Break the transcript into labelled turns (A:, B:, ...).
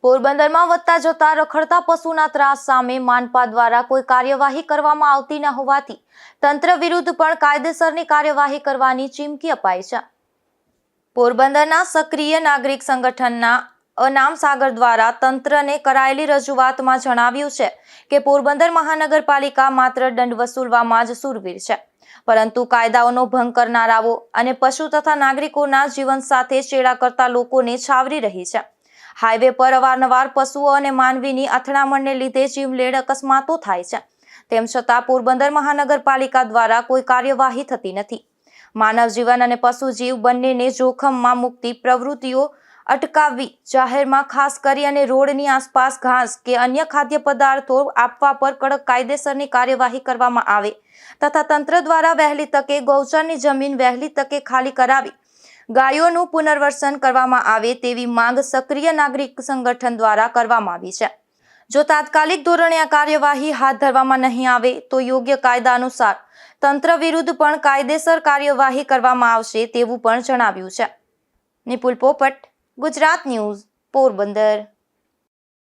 A: પોરબંદરમાં વધતા જતા રખડતા પશુના ત્રાસ સામે માનપા દ્વારા કોઈ કાર્યવાહી કરવામાં આવતી ન હોવાથી તંત્ર વિરુદ્ધ પણ કાયદેસરની કાર્યવાહી કરવાની ચીમકી અપાઈ છે। પોરબંદરના સક્રિય નાગરિક સંગઠનના અનામ સાગર દ્વારા તંત્રને કરાયેલી રજૂઆતમાં જણાવ્યું છે કે પોરબંદર મહાનગરપાલિકા માત્ર દંડ વસૂલવામાં જ શૂરવીર છે, પરંતુ કાયદાઓનો ભંગ કરનારાઓ અને પશુ તથા નાગરિકોના જીવન સાથે ચેડા કરતા લોકોને છાવરી રહી છે। હાઈવે પર અવારનવાર પશુઓ અને માનવીની અથડામણને લીધે જીવલેણ અકસ્માતો થાય છે, તેમ છતાં પોરબંદર મહાનગરપાલિકા દ્વારા કોઈ કાર્યવાહી થતી નથી। માનવ જીવન અને પશુ જીવ બંનેને જોખમમાં મૂકતી પ્રવૃત્તિઓ અટકાવવી, જાહેરમાં ખાસ કરી અને રોડની આસપાસ ઘાસ કે અન્ય ખાદ્ય પદાર્થો આપવા પર કડક કાયદેસરની કાર્યવાહી કરવામાં આવે તથા તંત્ર દ્વારા વહેલી તકે ગૌચરની જમીન વહેલી તકે ખાલી કરાવી ગાયોનું પુનર્વસન કરવામાં આવે તેવી માંગ સક્રિય નાગરિક સંગઠન દ્વારા કરવામાં આવી છે। જો તાત્કાલિક ધોરણે આ કાર્યવાહી હાથ ધરવામાં નહીં આવે તો યોગ્ય કાયદા અનુસાર તંત્ર વિરુદ્ધ પણ કાયદેસર કાર્યવાહી કરવામાં આવશે તેવું પણ જણાવ્યું છે। નિપુલ પોપટ, ગુજરાત ન્યૂઝ, પોરબંદર।